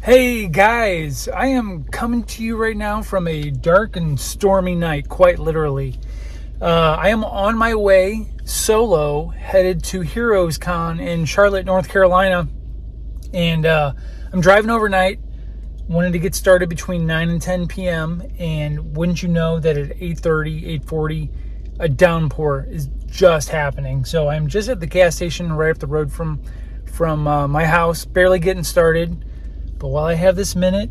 Hey guys, I am coming to you right now from a dark and stormy night, quite literally. I am on my way solo, headed to heroescon in Charlotte, North Carolina. And I'm driving overnight, wanted to get started between 9 and 10 p.m. And wouldn't you know that at 8:30, 8:40, a downpour is just happening. So I'm just at the gas station right up the road from my house, barely getting started. But while I have this minute,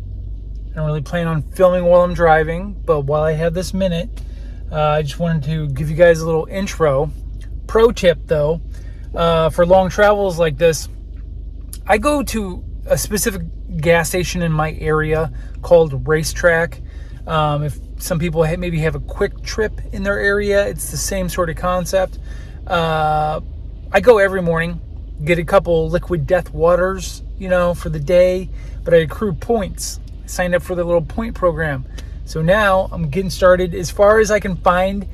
I don't really plan on filming while I'm driving, but while I have this minute, I just wanted to give you guys a little intro. Pro tip though, for long travels like this, I go to a specific gas station in my area called Racetrack. If some people maybe have a quick trip in their area, it's the same sort of concept. I go every morning, get a couple liquid death waters, for the day, but I accrue points. I signed up for the little point program. So now I'm getting started. As far as I can find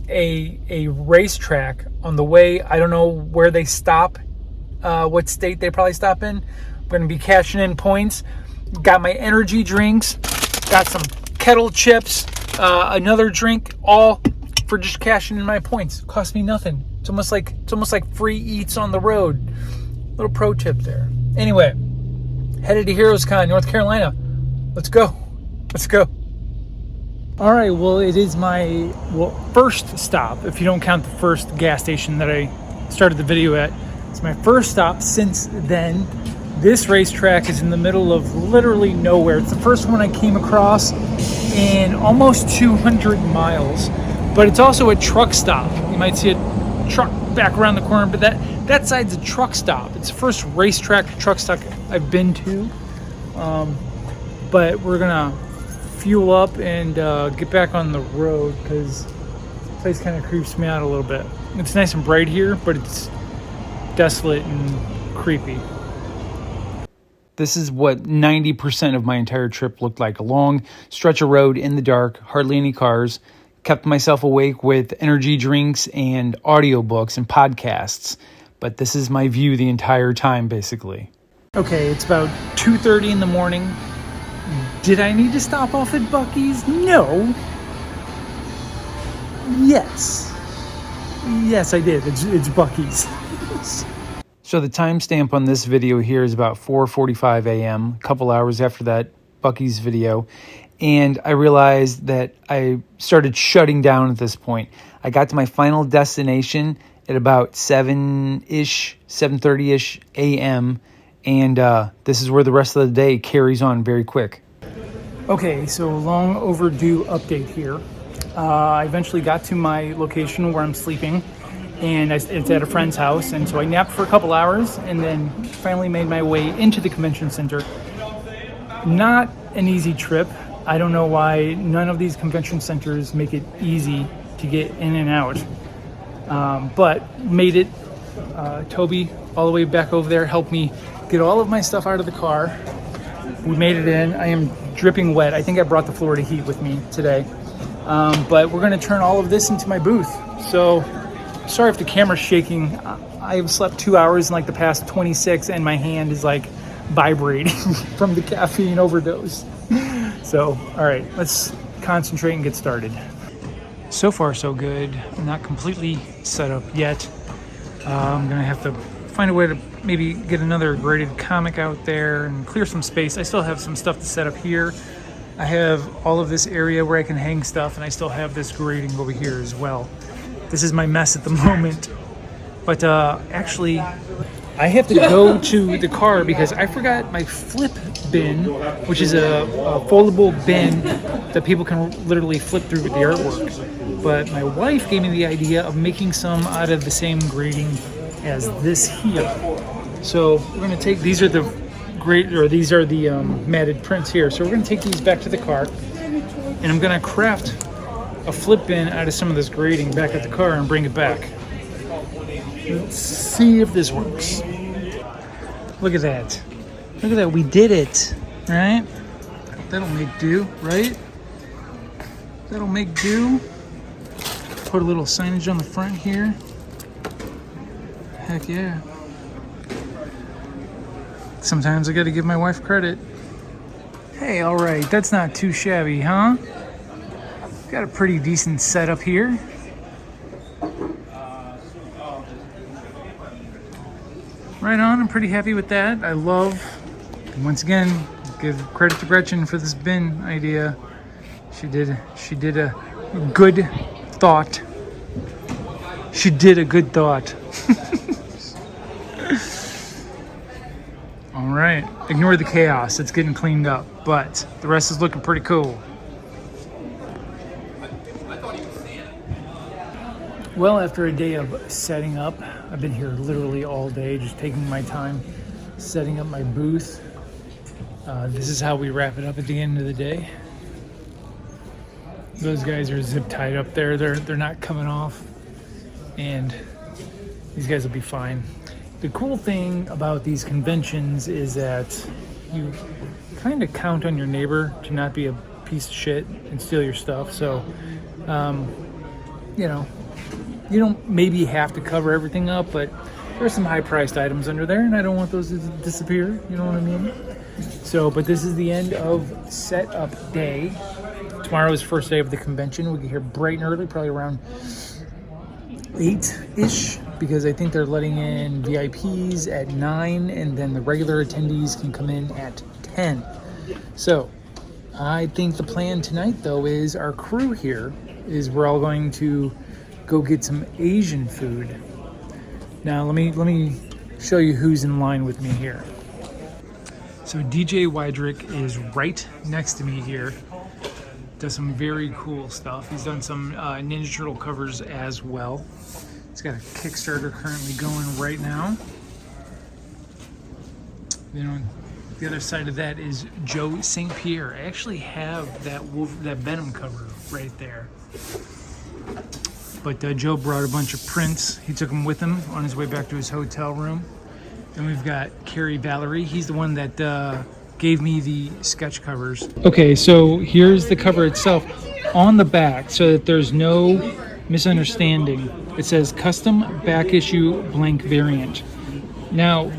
a racetrack on the way, I don't know where they stop, what state they probably stop in. I'm going to be cashing in points. Got my energy drinks, got some kettle chips, another drink, all for just cashing in my points. Cost me nothing. It's almost like free eats on the road. Little pro tip there. Anyway, headed to heroescon, North Carolina. Let's go. All right, well, it is my first stop, if you don't count the first gas station that I started the video at. It's my first stop since then. This racetrack is in the middle of literally nowhere. It's the first one I came across in almost 200 miles, but it's also a truck stop. You might see a truck back around the corner, but that side's a truck stop. It's the first racetrack truck stop I've been to. But we're gonna fuel up and get back on the road because the place kind of creeps me out a little bit. It's nice and bright here, but it's desolate and creepy. This is what 90% of my entire trip looked like. A long stretch of road in the dark, hardly any cars. Kept myself awake with energy drinks and audiobooks and podcasts. But this is my view the entire time, basically. Okay, it's about 2:30 in the morning. Did I need to stop off at Buc-ee's? No. Yes, I did. It's Buc-ee's. So the timestamp on this video here is about 4:45 a.m., a couple hours after that Buc-ee's video. And I realized that I started shutting down at this point. I got to my final destination at about 7:30ish a.m. And this is where the rest of the day carries on very quick. Okay, so long overdue update here. I eventually got to my location where I'm sleeping, and it's at a friend's house. And so I napped for a couple hours and then finally made my way into the convention center. Not an easy trip. I don't know why none of these convention centers make it easy to get in and out. But made it. Toby, all the way back over there, helped me get all of my stuff out of the car. We made it in. I am dripping wet. I think I brought the Florida heat with me today. But we're going to turn all of this into my booth. So sorry if the camera's shaking. I've slept 2 hours in like the past 26 and my hand is like vibrating from the caffeine overdose. So, all right, let's concentrate and get started. So far, so good. I'm not completely set up yet. I'm going to have to find a way to maybe get another graded comic out there and clear some space. I still have some stuff to set up here. I have all of this area where I can hang stuff, and I still have this grading over here as well. This is my mess at the moment. But actually, I have to go to the car because I forgot my flip bin, which is a foldable bin that people can literally flip through with the artwork. But my wife gave me the idea of making some out of the same grading as this here. So we're going to take, these are the matted prints here. So we're going to take these back to the car, and I'm going to craft a flip bin out of some of this grading back at the car and bring it back. Let's see if this works. Look at that. Look at that. We did it. Right? That'll make do, right? That'll make do. Put a little signage on the front here. Heck yeah. Sometimes I got to give my wife credit. Hey, all right, that's not too shabby, huh? Got a pretty decent setup here. Right on, I'm pretty happy with that. I love, once again, give credit to Gretchen for this bin idea. She did a good thought. She did a good thought. All right, ignore the chaos. It's getting cleaned up, but the rest is looking pretty cool. Well, after a day of setting up, I've been here literally all day, just taking my time setting up my booth. This is how we wrap it up at the end of the day. Those guys are zip tied up there. They're not coming off, and these guys will be fine. The cool thing about these conventions is that you kind of count on your neighbor to not be a piece of shit and steal your stuff. So, you know, you don't maybe have to cover everything up, but there's some high-priced items under there, and I don't want those to disappear. You know what I mean? So, but this is the end of setup day. Tomorrow is first day of the convention. We'll get here bright and early, probably around 8-ish, because I think they're letting in VIPs at 9, and then the regular attendees can come in at 10. So, I think the plan tonight, though, is our crew here is we're all going to go get some Asian food. Now, let me show you who's in line with me here. So DJ Wydrick is right next to me here. Does some very cool stuff. He's done some Ninja Turtle covers as well. He's got a Kickstarter currently going right now. Then on the other side of that is Joe St. Pierre. I actually have that Venom cover right there. But Joe brought a bunch of prints. He took them with him on his way back to his hotel room. Then we've got Carrie Valerie. He's the one that gave me the sketch covers. Okay, so here's the cover itself. On the back, so that there's no misunderstanding, it says custom back issue blank variant. Now,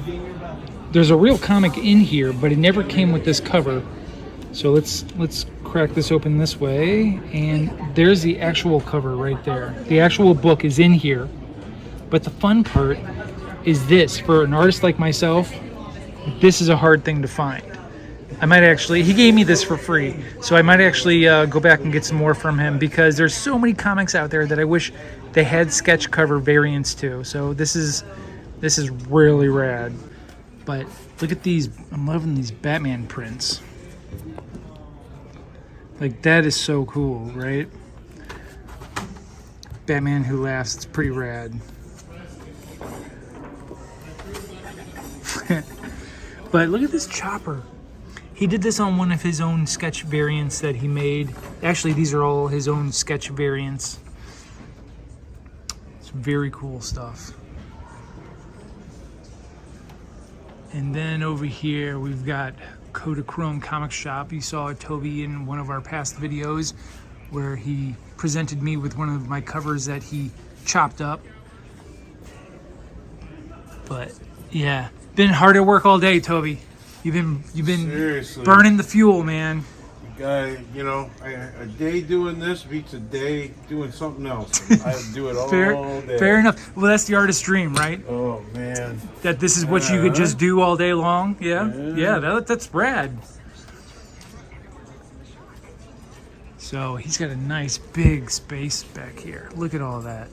there's a real comic in here, but it never came with this cover. So let's crack this open this way, and there's the actual cover right there. The actual book is in here, but the fun part is this. For an artist like myself, this is a hard thing to find. I might actually, he gave me this for free, so I might actually go back and get some more from him, because there's so many comics out there that I wish they had sketch cover variants too. So this is really rad. But look at these, I'm loving these Batman prints. Like, that is so cool, right? Batman Who Laughs, it's pretty rad. But look at this chopper. He did this on one of his own sketch variants that he made. Actually, these are all his own sketch variants. It's very cool stuff. And then over here, we've got Kodachrome Comic Shop. You saw Toby in one of our past videos where he presented me with one of my covers that he chopped up. But yeah, been hard at work all day, Toby. You've been Seriously. Burning the fuel, man. Guy, you know, a day doing this beats a day doing something else. I do it all day. Fair enough. Well, that's the artist's dream, right? Oh man. That this is what you could just do all day long. Yeah, that's rad. So he's got a nice big space back here. Look at all that.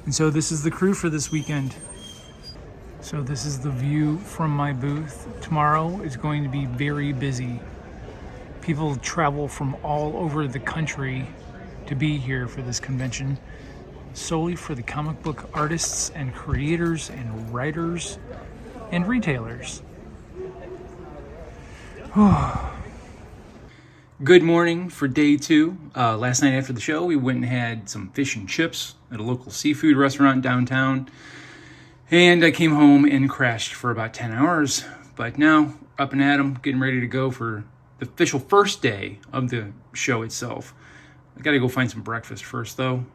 And so this is the crew for this weekend. So this is the view from my booth. Tomorrow is going to be very busy. People travel from all over the country to be here for this convention, solely for the comic book artists and creators and writers and retailers. Good morning for day 2. Last night after the show, we went and had some fish and chips at a local seafood restaurant downtown. And I came home and crashed for about 10 hours. But now, up and at 'em, getting ready to go for the official first day of the show itself. I gotta go find some breakfast first, though.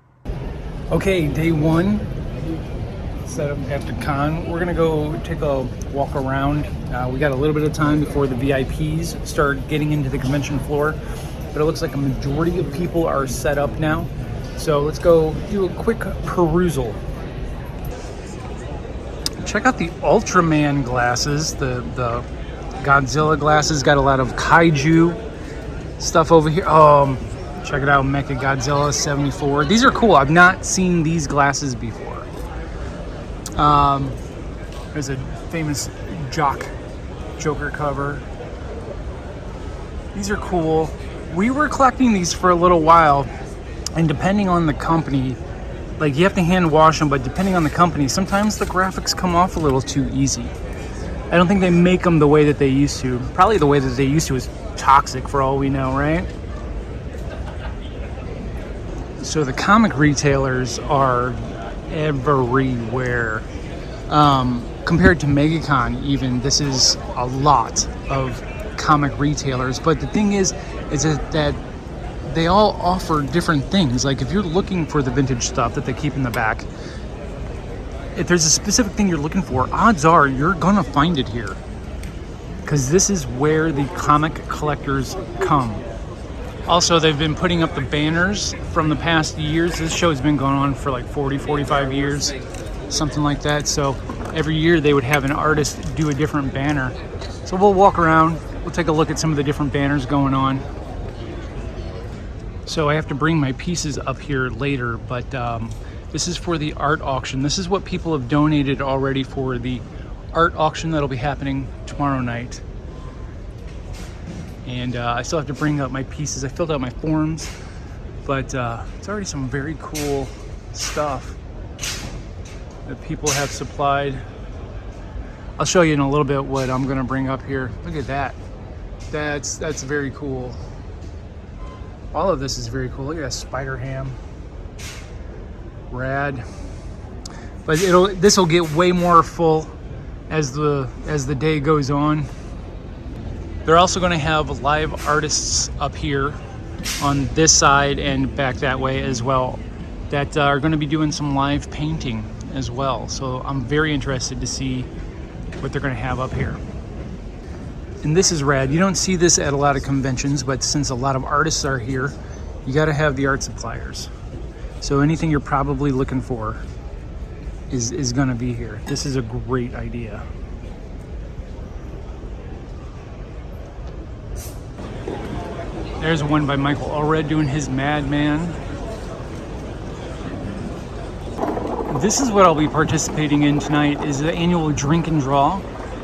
Okay, day 1. set up at the con. We're gonna go take a walk around. We got a little bit of time before the VIPs start getting into the convention floor, but it looks like a majority of people are set up now. So let's go do a quick perusal. Check out the Ultraman glasses, the Godzilla glasses. Got a lot of kaiju stuff over here. Check it out, Mecha Godzilla 74. These are cool. I've not seen these glasses before. There's a famous Joker cover. These are cool. We were collecting these for a little while, and depending on the company, like you have to hand wash them, but depending on the company, sometimes the graphics come off a little too easy. I don't think they make them the way that they used to. Probably the way that they used to is toxic for all we know, right? So the comic retailers are everywhere. Compared to MegaCon even, this is a lot of comic retailers. But the thing is that they all offer different things. Like if you're looking for the vintage stuff that they keep in the back, if there's a specific thing you're looking for, odds are you're gonna find it here. Because this is where the comic collectors come. Also, they've been putting up the banners from the past years. This show's been going on for like 40, 45 years, something like that. So every year they would have an artist do a different banner. So we'll walk around, we'll take a look at some of the different banners going on. So I have to bring my pieces up here later, but this is for the art auction. This is what people have donated already for the art auction that'll be happening tomorrow night. And I still have to bring up my pieces. I filled out my forms, but it's already some very cool stuff that people have supplied. I'll show you in a little bit what I'm gonna bring up here. Look at that. That's very cool. All of this is very cool. Look at that Spider Ham. Rad. But this will get way more full as the day goes on. They're also going to have live artists up here on this side and back that way as well that are going to be doing some live painting as well. So I'm very interested to see what they're going to have up here. And this is rad. You don't see this at a lot of conventions, but since a lot of artists are here, you got to have the art suppliers. So anything you're probably looking for is going to be here. This is a great idea. There's one by Michael Allred doing his Madman. This is what I'll be participating in tonight, is the annual drink and draw.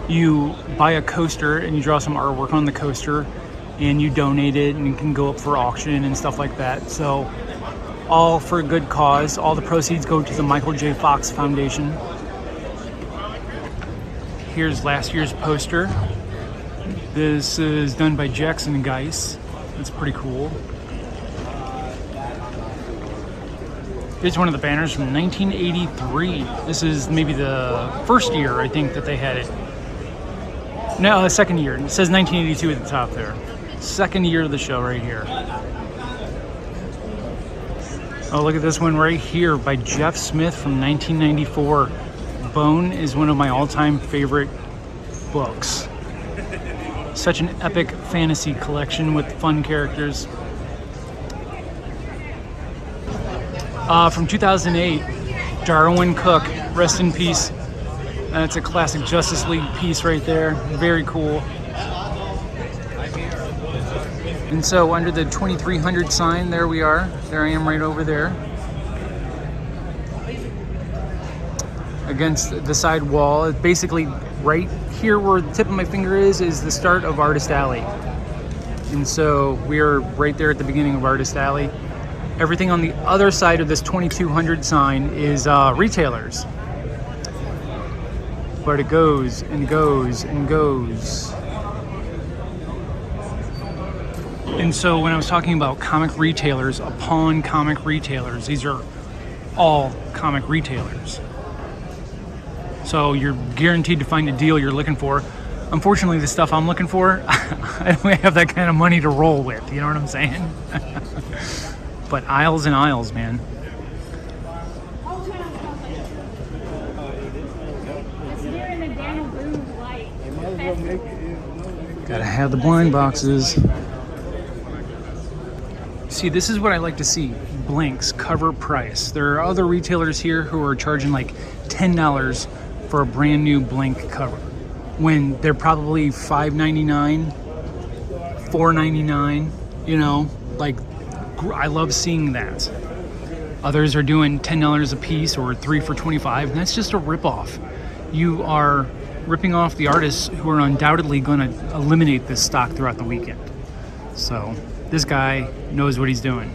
You buy a coaster and you draw some artwork on the coaster and you donate it and it can go up for auction and stuff like that. So all for a good cause. All the proceeds go to the Michael J. Fox Foundation. Here's last year's poster. This is done by Jackson Geis. That's pretty cool. Here's one of the banners from 1983. This is maybe the first year, I think, that they had it. No, the second year. It says 1982 at the top there. Second year of the show right here. Oh, look at this one right here by Jeff Smith from 1994. Bone is one of my all-time favorite books. Such an epic fantasy collection with fun characters. From 2008, Darwin Cook, rest in peace. That's a classic Justice League piece right there. Very cool. And so under the 2300 sign, there we are. There I am right over there. Against the side wall. Basically right here where the tip of my finger is the start of Artist Alley. And so we're right there at the beginning of Artist Alley. Everything on the other side of this 2200 sign is retailers. But it goes and goes and goes. And so when I was talking about comic retailers, upon comic retailers, these are all comic retailers. So you're guaranteed to find a deal you're looking for. Unfortunately, the stuff I'm looking for, I don't have that kind of money to roll with, you know what I'm saying? But aisles and aisles, man. Gotta have the blind boxes. See, this is what I like to see. Blinks, cover price. There are other retailers here who are charging like $10 for a brand new Blink cover, when they're probably $5.99, $4.99, you know, like, I love seeing that. Others are doing $10 a piece or 3 for $25, and that's just a ripoff. You are ripping off the artists who are undoubtedly going to eliminate this stock throughout the weekend. So this guy knows what he's doing.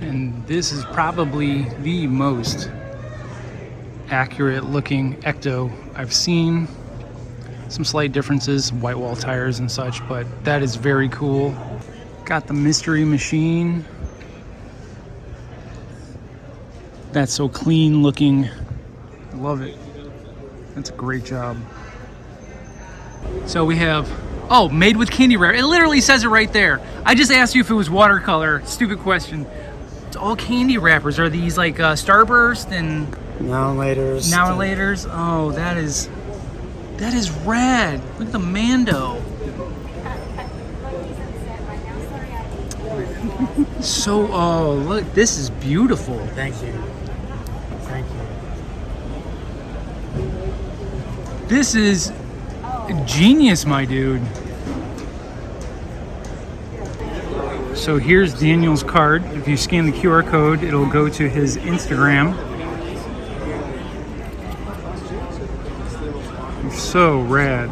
And this is probably the most accurate looking Ecto I've seen. Some slight differences, white wall tires and such, but that is very cool. Got the mystery machine. That's so clean looking. I love it. That's a great job. So we have, oh, made with candy wrapper. It literally says it right there. I just asked you if it was watercolor. Stupid question. It's all candy wrappers. Are these like Starburst and Now and Laters? Now and Laters. Oh, that is rad. Look at the Mando. So, oh, look, this is beautiful. Thank you. Thank you. This is genius, my dude. So here's Daniel's card. If you scan the QR code, it'll go to his Instagram. So rad.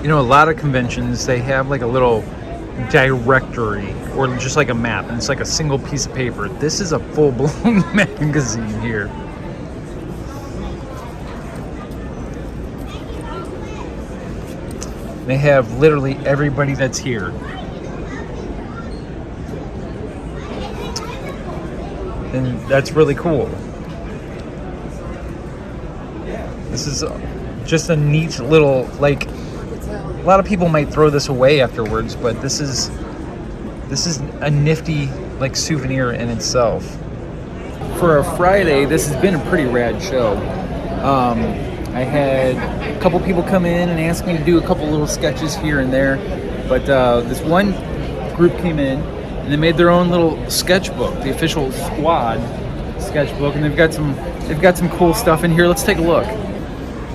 You know, a lot of conventions, they have like a little directory or just like a map, and it's like a single piece of paper. This is a full-blown magazine here. They have literally everybody that's here. And that's really cool. This is just a neat little, like, a lot of people might throw this away afterwards, but this is a nifty, like, souvenir in itself. For a Friday, this has been a pretty rad show. I had a couple people come in and ask me to do a couple little sketches here and there, but this one group came in and they made their own little sketchbook, the official squad sketchbook, and they've got some cool stuff in here. Let's take a look.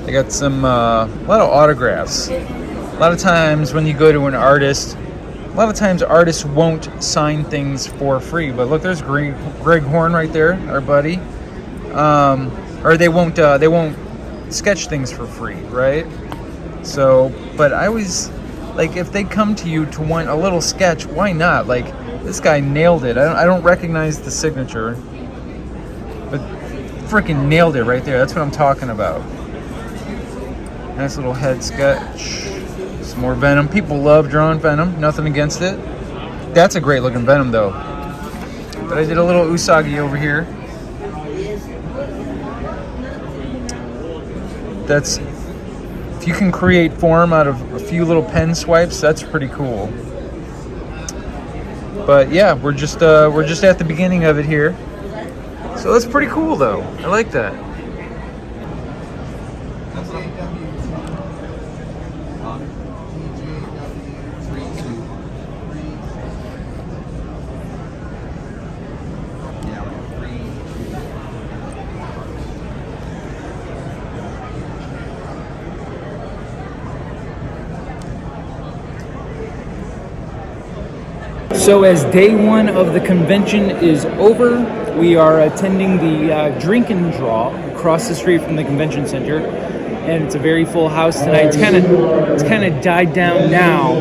They got some a lot of autographs. A lot of times when you go to an artist, a lot of times artists won't sign things for free. But look, there's Greg Horn right there, our buddy. Or they won't sketch things for free, right? So, but I always, like, if they come to you to want a little sketch, why not? Like, this guy nailed it. I don't recognize the signature, but freaking nailed it right there. That's what I'm talking about. Nice little head sketch. Some more Venom. People love drawing Venom. Nothing against it. That's a great looking Venom though. But I did a little Usagi over here. That's, if you can create form out of a few little pen swipes, that's pretty cool. But yeah, we're just at the beginning of it here. So that's pretty cool though. I like that. So as day one of the convention is over, we are attending the drink and draw across the street from the convention center, and it's a very full house tonight. It's kind of died down now,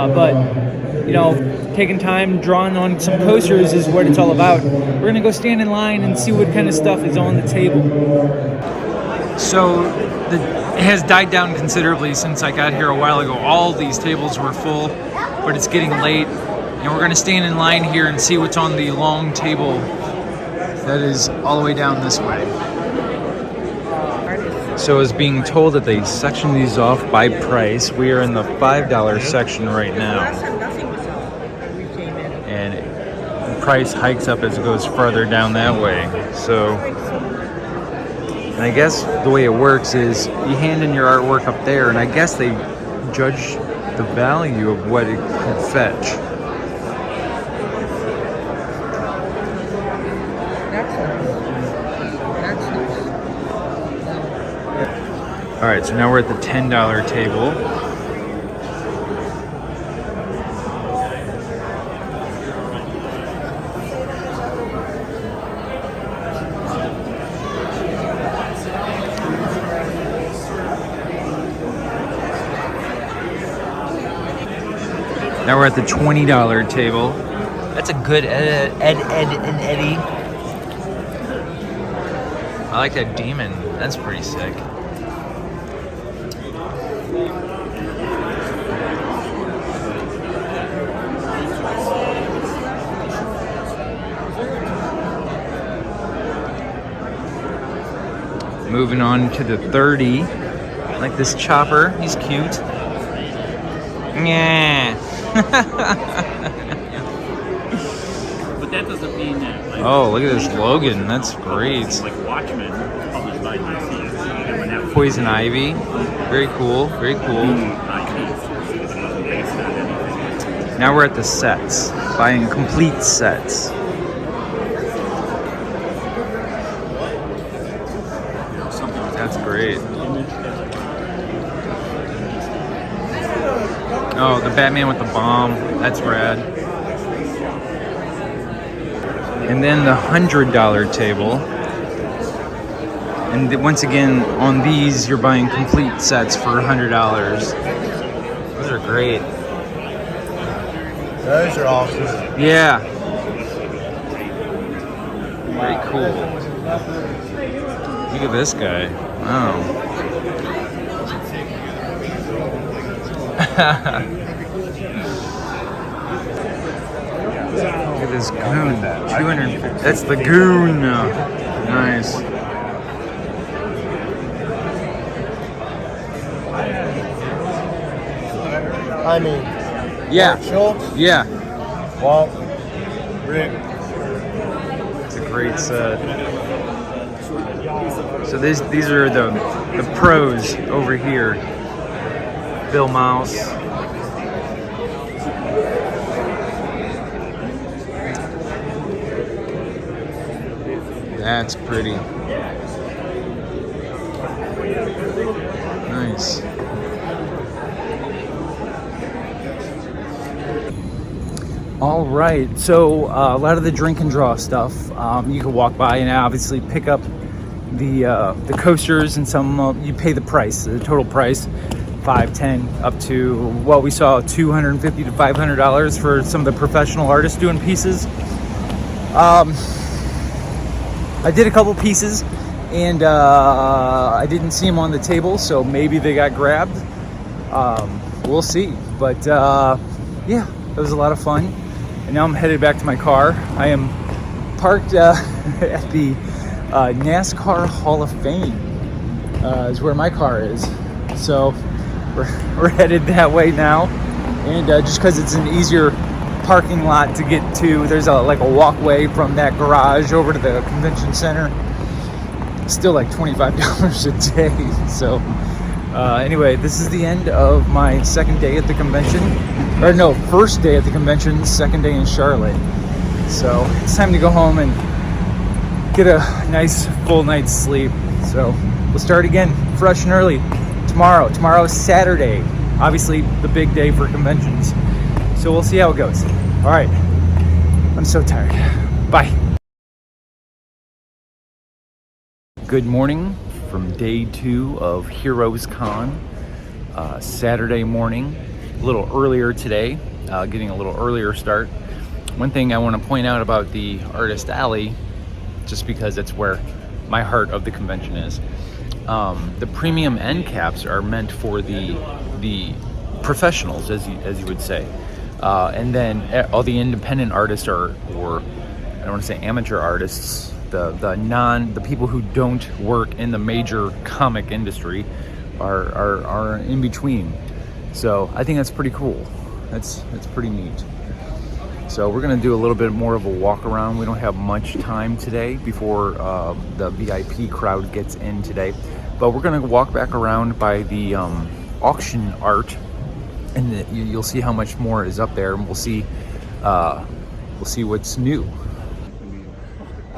but you know, taking time drawing on some posters is what it's all about. We're gonna go stand in line and see what kind of stuff is on the table. So it has died down considerably since I got here a while ago. All these tables were full, but it's getting late, and we're gonna stand in line here and see what's on the long table that is all the way down this way. So as being told that they section these off by price, we are in the $5 section right now. And the price hikes up as it goes farther down that way. So And I guess the way it works is you hand in your artwork up there, and I guess they judge the value of what it could fetch. All right, so now we're at the $10 table. Now we're at the $20 table. That's a good Ed and Eddie. I like that demon. That's pretty sick. Moving on to the 30. I like this chopper. He's cute. Yeah. But that doesn't mean that. Like, Oh, look at this Logan. That's great. like Watchmen, published by DC. Poison Ivy. Very cool. Very cool. Now we're at the sets. Buying complete sets. That's great. Oh, the Batman with the bomb. That's rad. And then the $100 table. And once again, on these, you're buying complete sets for $100. Those are great. Those are awesome. Yeah. Very cool. Look at this guy. Wow. Look at this goon. 200. That's the goon. Nice. I mean, Yeah. Schultz, Yeah. Walt, Rick. It's a great set. So these are the pros over here. Bill Mouse. That's pretty. Nice. All right, so a lot of the drink and draw stuff, you can walk by and obviously pick up the coasters, and some you pay the price, the total price, $5, $10, up to what we saw, $250 to $500 for some of the professional artists doing pieces. I did a couple pieces, and I didn't see them on the table, so maybe they got grabbed. We'll see, but yeah, it was a lot of fun. And now I'm headed back to my car. I am parked at the NASCAR Hall of Fame is where my car is. So we're headed that way now. And just because it's an easier parking lot to get to, there's like a walkway from that garage over to the convention center. Still like $25 a day. So anyway, this is the end of my second day at the convention. Or no, first day at the convention, second day in Charlotte. So it's time to go home and get a nice full night's sleep. So we'll start again fresh and early tomorrow. Tomorrow is Saturday, obviously the big day for conventions. So we'll see how it goes. All right, I'm so tired. Bye. Good morning from day 2 of heroescon. Saturday morning, a little earlier today, getting a little earlier start. One thing I want to point out about the Artist Alley, just because it's where my heart of the convention is, the premium end caps are meant for the professionals, as you would say, and then all the independent artists or I don't want to say amateur artists, the people who don't work in the major comic industry are in between. So I think that's pretty cool. That's pretty neat. So we're gonna do a little bit more of a walk around. We don't have much time today before the VIP crowd gets in today, but we're gonna walk back around by the auction art, and you'll see how much more is up there, and we'll see what's new.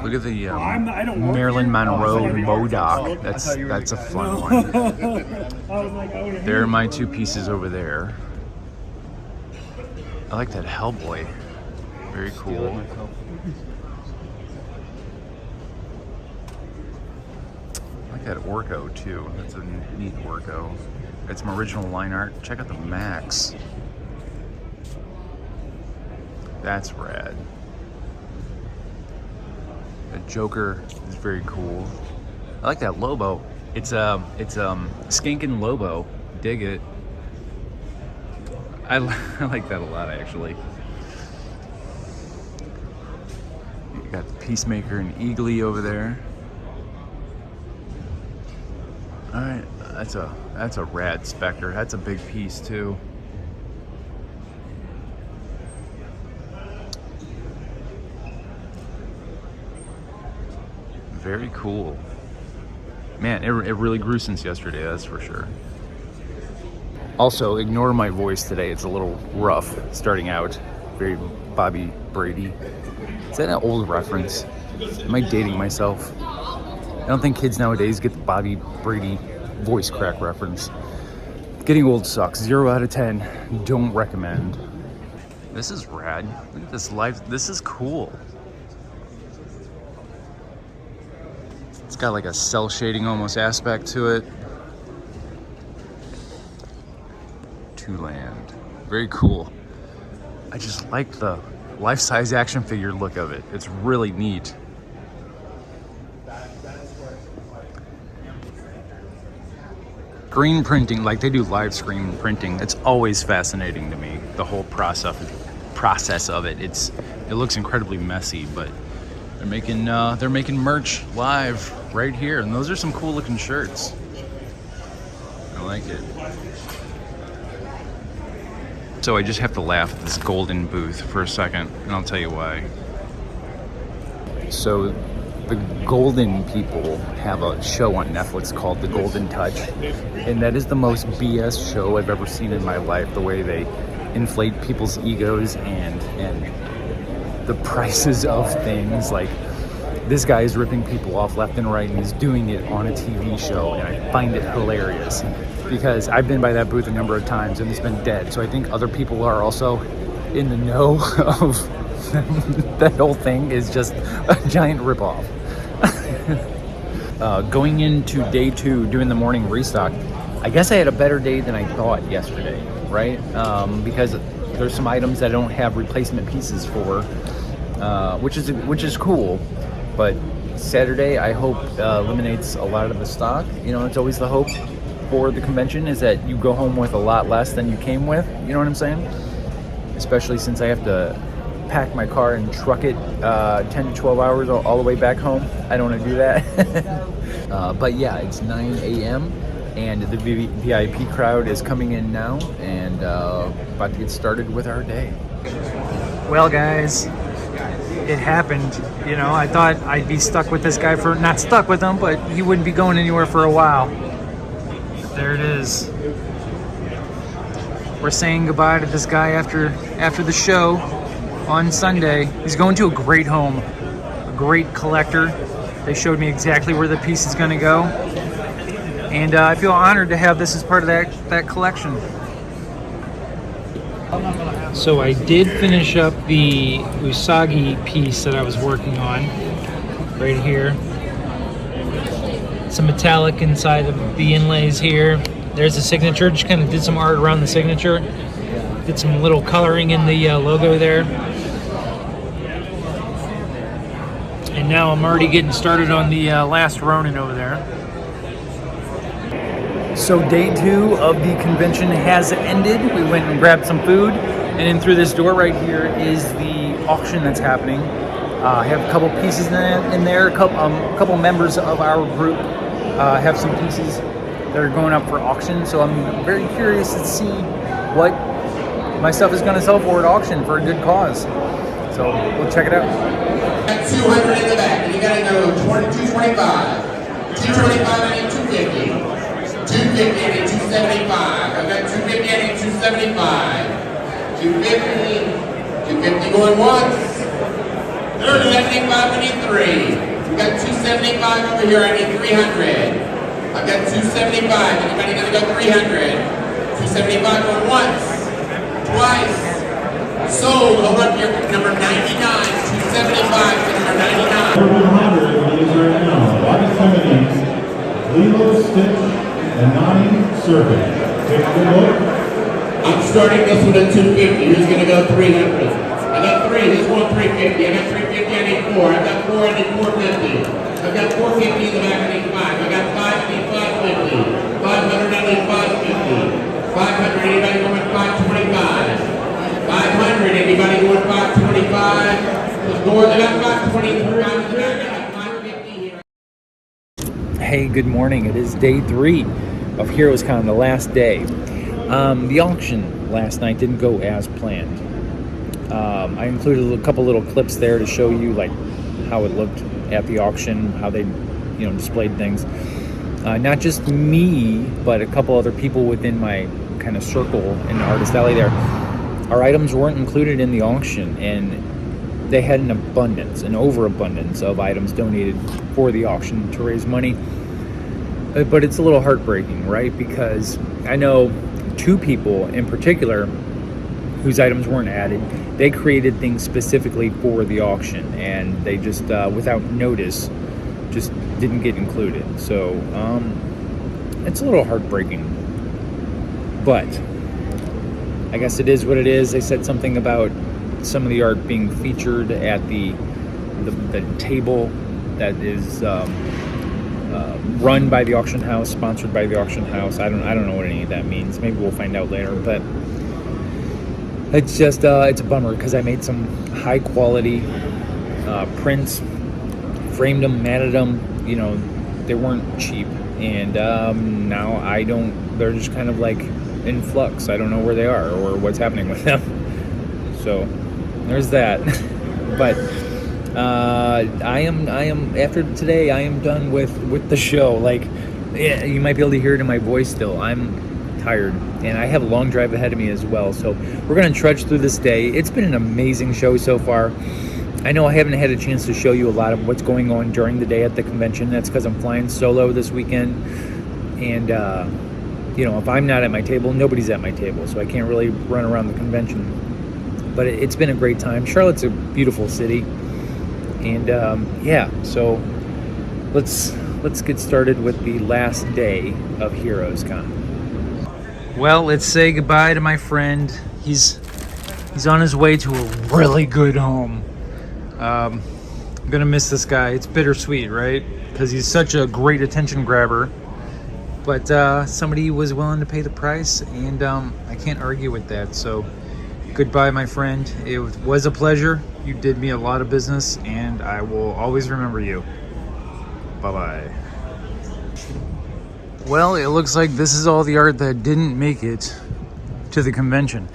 Look at the Marilyn Monroe Modoc. That's a fun one. There are my two pieces over there. I like that Hellboy. Very cool. I like that Orko too. That's a neat Orko. It's some original line art. Check out the Max. That's rad. The Joker is very cool. I like that Lobo. It's Skinkin' Lobo. Dig it. I like that a lot, actually. You got the Peacemaker and Eagly over there. All right, that's a rad Spectre. That's a big piece too. Very cool. Man, it really grew since yesterday, that's for sure. Also, ignore my voice today. It's a little rough starting out. Very Bobby Brady. Is that an old reference? Am I dating myself? I don't think kids nowadays get the Bobby Brady voice crack reference. Getting old sucks. 0 out of 10. Don't recommend. This is rad. Look at this life. This is cool. It's got like a cell shading almost aspect to it. Two-land. Very cool. I just like the life-size action figure look of it. It's really neat. Screen printing, like they do live screen printing, it's always fascinating to me. The whole process of it. It looks incredibly messy, but they're making merch live right here, and those are some cool looking shirts. I like it. So I just have to laugh at this golden booth for a second, and I'll tell you why. So the Golden people have a show on Netflix called The Golden Touch, and that is the most BS show I've ever seen in my life. The way they inflate people's egos and the prices of things. Like, this guy is ripping people off left and right, and he's doing it on a TV show, and I find it hilarious because I've been by that booth a number of times and it's been dead. So I think other people are also in the know of that whole thing is just a giant ripoff. Going into day 2, doing the morning restock, I guess I had a better day than I thought yesterday, right? Because there's some items that I don't have replacement pieces for, which is cool. But Saturday, I hope eliminates a lot of the stock. You know, it's always the hope for the convention is that you go home with a lot less than you came with. You know what I'm saying? Especially since I have to pack my car and truck it 10 to 12 hours all the way back home. I don't want to do that. But yeah, it's 9 a.m. and the VIP crowd is coming in now, and about to get started with our day. Well, guys, it happened. You know, I thought I'd be stuck with this guy for, not stuck with him, but he wouldn't be going anywhere for a while. But there it is. We're saying goodbye to this guy after the show on Sunday. He's going to a great home, a great collector. They showed me exactly where the piece is going to go, and I feel honored to have this as part of that collection. So I did finish up the Usagi piece that I was working on right here. Some metallic inside of the inlays here. There's the signature. Just kind of did some art around the signature. Did some little coloring in the logo there. And now I'm already getting started on the last Ronin over there. So day 2 of the convention has ended. We went and grabbed some food, and in through this door right here is the auction that's happening. I have a couple pieces in there. A couple members of our group have some pieces that are going up for auction. So I'm very curious to see what my stuff is going to sell for at auction for a good cause. So we'll check it out. Got 200 in the back. You gotta go 225. 225, I need 250. 250, I need 275. I've got 250, I need 275. 250. 250 going once. 275, I need 3. We got 275 over here, I need 300. I've got 275. Anybody gonna go 300? 275 going once. Twice. Sold. Hold up your number 99. 275 to number 99. 100 is right now. Body Companies, Lilo, Stitch, and Nani Serpent. Take a look. I'm starting this one at 250. Who's gonna go 300? I got 3. This one 350. I got 350. I need 4. I got 4. I need 450. I've got 450 in the back. I need 5. I got 5. I need 550. 500. I need 550. 500. Anybody going 525? 500. Anybody going 525? There's more. I got 523. I got 550 here. Hey, good morning. It is day 3 of heroescon, the last day. The auction last night didn't go as planned. I included a couple little clips there to show you like how it looked at the auction, how they, displayed things. Not just me, but a couple other people within my kind of circle in the artist alley there. Our items weren't included in the auction, and they had an overabundance of items donated for the auction to raise money. But it's a little heartbreaking, right? Because I know 2 people in particular whose items weren't added. They created things specifically for the auction, and they just, without notice, just didn't get included. So it's a little heartbreaking. But I guess it is what it is. They said something about some of the art being featured at the table that is run by the auction house, sponsored by the auction house. I don't know what any of that means. Maybe we'll find out later. But it's just it's a bummer because I made some high quality prints, framed them, matted them. They weren't cheap, and now they're just kind of like in flux. I don't know where they are or what's happening with them. So there's that. But I am after today, I am done with the show. Like, yeah, you might be able to hear it in my voice still. I'm tired, and I have a long drive ahead of me as well. So we're gonna trudge through this day. It's been an amazing show so far. I know I haven't had a chance to show you a lot of what's going on during the day at the convention. That's because I'm flying solo this weekend, and if I'm not at my table, nobody's at my table, so I can't really run around the convention. But it's been a great time. Charlotte's a beautiful city, and so let's get started with the last day of heroescon. Well, let's say goodbye to my friend. He's on his way to a really good home. I'm gonna miss this guy. It's bittersweet, right? Because he's such a great attention grabber. But somebody was willing to pay the price, and I can't argue with that. So goodbye, my friend. It was a pleasure. You did me a lot of business, and I will always remember you. Bye-bye. Well, it looks like this is all the art that didn't make it to the convention.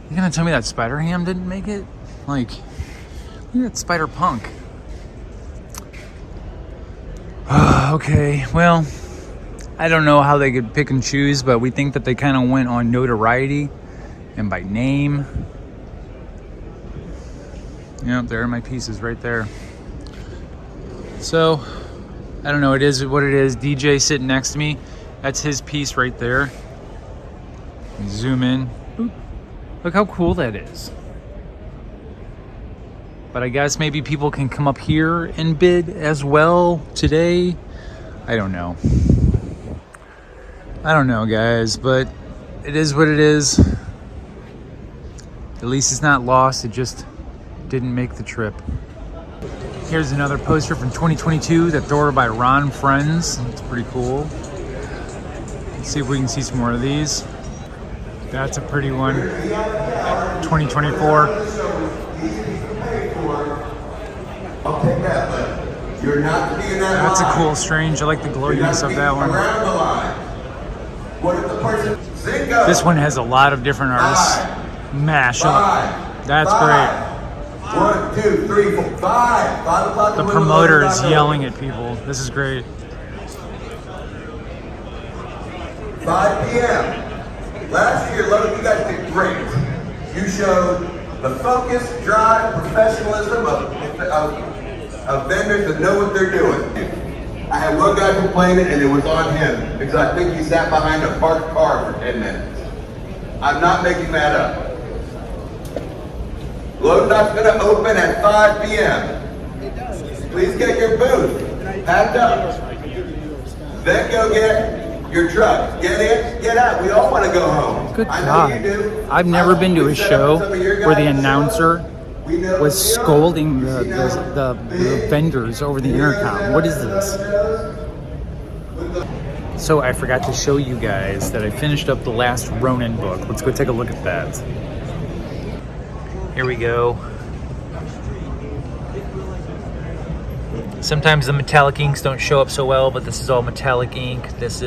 You're gonna tell me that Spider-Ham didn't make it? Like, look at that Spider-Punk. Okay, well, I don't know how they could pick and choose, but we think that they kind of went on notoriety and by name. Yep, there are my pieces right there. So, I don't know, it is what it is. DJ sitting next to me, that's his piece right there. Zoom in. Oop. Look how cool that is. But I guess maybe people can come up here and bid as well today. I don't know. I don't know, guys, but it is what it is. At least it's not lost. It just didn't make the trip. Here's another poster from 2022 that's ordered by Ron Friends. It's pretty cool. Let's see if we can see some more of these. That's a pretty one. 2024. I'll take that, but you're not being that That's a cool strange. I like the glowiness of that one. around the line. What if the person This one has a lot of different artists mash up. That's great. 1, 2, 3, 4, 5. 5 o'clock. The promoter is yelling at people. This is great. 5 p.m. Last year, Logan, you guys did great. You showed the focus, drive, professionalism of vendors that know what they're doing. I had one guy complaining, and it was on him because I think he sat behind a parked car for 10 minutes. I'm not making that up. Load Dock's going to open at 5 p.m. Please get your booth packed up. Then go get your truck. Get in, get out. We all want to go home. Good I God. know you do. I've never been to a show where the announcer know was scolding the vendors over the intercom. What is this? So I forgot to show you guys that I finished up the last Ronin book. Let's go take a look at that. Here we go. Sometimes the metallic inks don't show up so well, but this is all metallic ink. But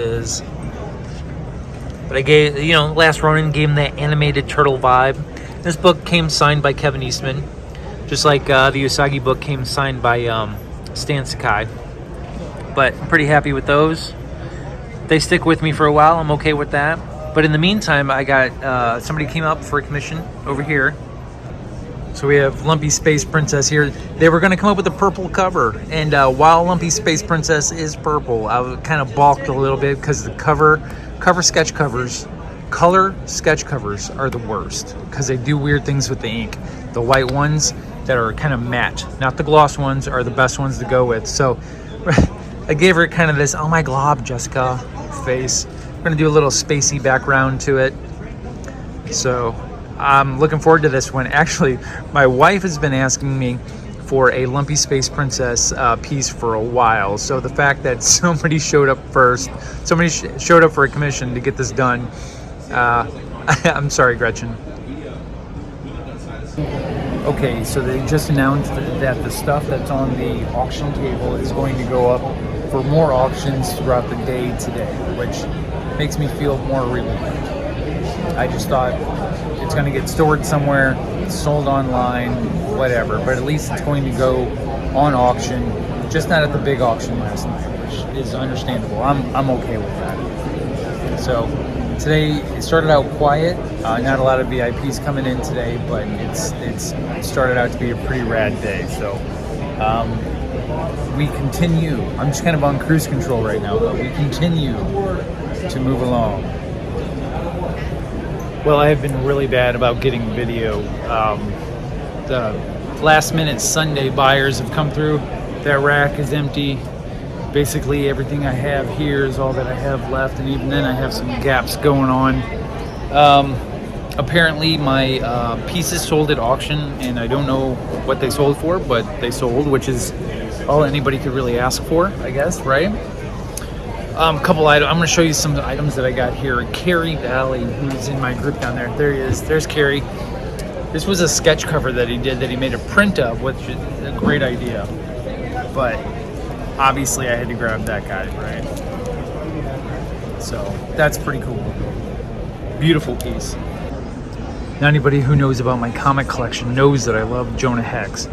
I gave, last Ronin gave him that animated turtle vibe. This book came signed by Kevin Eastman, just like the Usagi book came signed by Stan Sakai. But I'm pretty happy with those. They stick with me for a while. I'm okay with that. But in the meantime, I got somebody came up for a commission over here. So we have Lumpy Space Princess here. They were going to come up with a purple cover, and while Lumpy Space Princess is purple, I kind of balked a little bit because the color sketch covers are the worst because they do weird things with the ink. The white ones that are kind of matte, not the gloss ones, are the best ones to go with. So I gave her kind of this, oh my glob, Jessica face. We're going to do a little spacey background to it. So I'm looking forward to this one. Actually, my wife has been asking me for a Lumpy Space Princess piece for a while. So the fact that somebody showed up first, somebody showed up for a commission to get this done. I'm sorry, Gretchen. Okay, so they just announced that the stuff that's on the auction table is going to go up for more auctions throughout the day today, which makes me feel more relieved. I just thought it's going to get stored somewhere, sold online, whatever, but at least it's going to go on auction, just not at the big auction last night, which is understandable. I'm okay with that. So today it started out quiet, not a lot of VIPs coming in today, but it's started out to be a pretty rad day. So we continue. I'm just kind of on cruise control right now, but we continue to move along. Well, I have been really bad about getting video. The last minute Sunday buyers have come through. That rack is empty. Basically everything I have here is all that I have left, and even then I have some gaps going on. Apparently my pieces sold at auction, and I don't know what they sold for, but they sold, which is all anybody could really ask for, I guess, right? Couple items. I'm going to show you some items that I got here. Carrie Valley, who's in my group down there. There he is. There's Carrie. This was a sketch cover that he did, that he made a print of, which is a great idea. But obviously I had to grab that guy, right? So that's pretty cool. Beautiful piece. Now anybody who knows about my comic collection knows that I love Jonah Hex.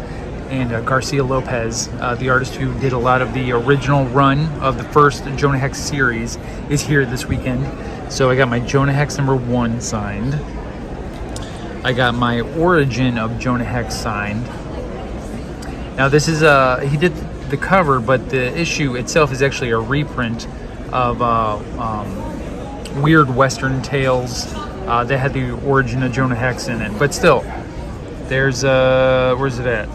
And Garcia Lopez, the artist who did a lot of the original run of the first Jonah Hex series, is here this weekend. So I got my Jonah Hex #1 signed. I got my Origin of Jonah Hex signed. Now this is, he did the cover, but the issue itself is actually a reprint of Weird Western Tales that had the Origin of Jonah Hex in it. But still, there's, where's it at?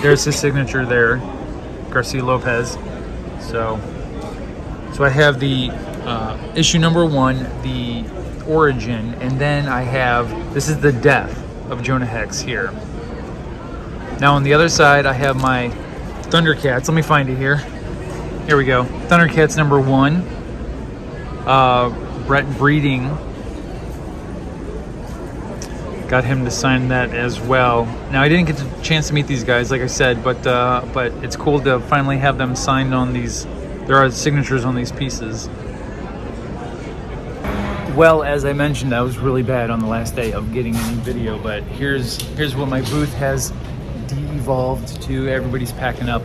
There's his signature there, Garcia Lopez. So I have the issue #1, the Origin, and then I have, this is the Death of Jonah Hex here. Now on the other side, I have my Thundercats. Let me find it here. Here we go. Thundercats #1. Brett Breeding. Got him to sign that as well. Now I didn't get the chance to meet these guys, like I said, but it's cool to finally have them signed on these. There are signatures on these pieces. Well, as I mentioned, I was really bad on the last day of getting any video, but here's what my booth has de-evolved to everybody's packing up.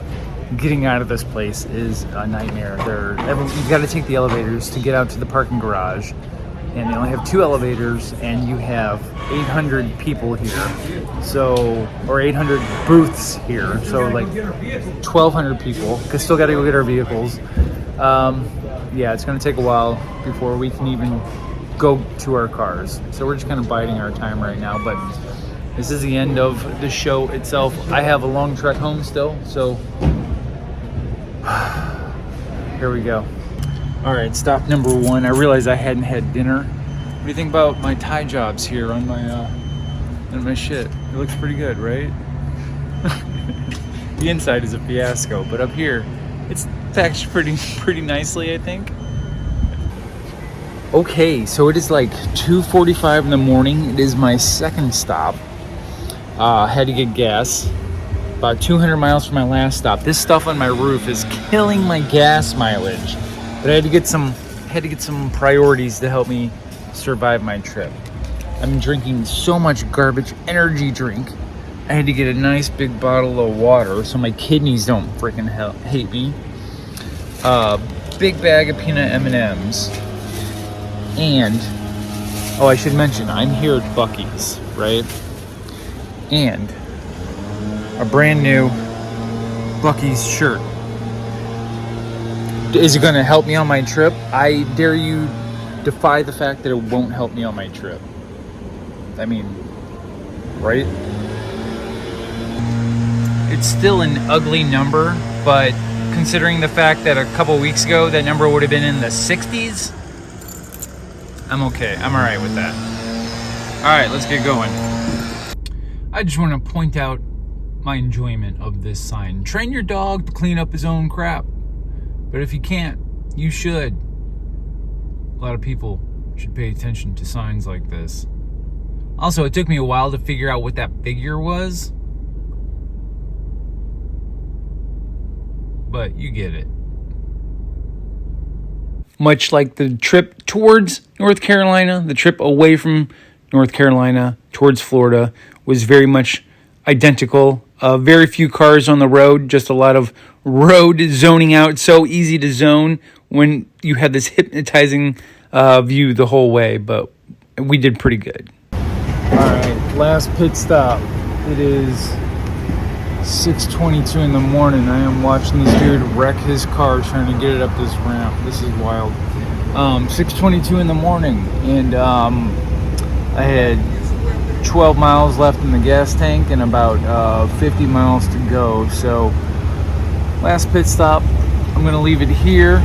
Getting out of this place is a nightmare. You've got to take the elevators to get out to the parking garage, and they only have 2 elevators, and you have 800 people here, or 800 booths here, so like 1,200 people, because still got to go get our vehicles. Yeah, it's going to take a while before we can even go to our cars, so we're just kind of biding our time right now. But this is the end of the show itself. I have a long trek home still, so here we go. All right, stop number 1. I realized I hadn't had dinner. What do you think about my tie jobs here on my shit? It looks pretty good, right? The inside is a fiasco, but up here, it's packaged pretty nicely, I think. Okay, so it is like 2:45 in the morning. It is my second stop. Had to get gas. About 200 miles from my last stop. This stuff on my roof is killing my gas mileage, but I had to get some priorities to help me survive my trip. I've been drinking so much garbage energy drink. I had to get a nice big bottle of water so my kidneys don't freaking hate me. Big bag of peanut M&Ms, and I should mention I'm here at Buc-ee's, right? And a brand new Buc-ee's shirt. Is it going to help me on my trip? I dare you defy the fact that it won't help me on my trip. I mean, right? It's still an ugly number, but considering the fact that a couple weeks ago that number would have been in the 60s, I'm okay. I'm all right with that. All right, let's get going. I just want to point out my enjoyment of this sign. Train your dog to clean up his own crap. But if you can't, you should. A lot of people should pay attention to signs like this. Also, it took me a while to figure out what that figure was, but you get it. Much like the trip towards North Carolina, the trip away from North Carolina towards Florida was very much identical. Very few cars on the road, just a lot of road zoning out. It's so easy to zone when you have this hypnotizing view the whole way, but we did pretty good. All right, last pit stop. It is 6:22 in the morning. I am watching this dude wreck his car trying to get it up this ramp. This is wild. 6:22 in the morning, and I had 12 miles left in the gas tank and about 50 miles to go. So last pit stop, I'm gonna leave it here.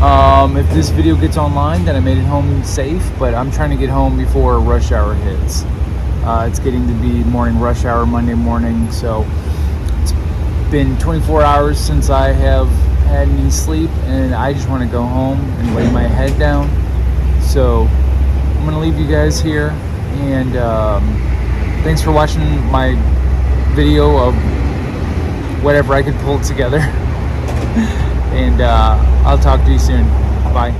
If this video gets online, then I made it home safe, but I'm trying to get home before rush hour hits. It's getting to be morning rush hour Monday morning, so it's been 24 hours since I have had any sleep, and I just want to go home and lay my head down. So I'm gonna leave you guys here, and thanks for watching my video of whatever I could pull together. And I'll talk to you soon. Bye.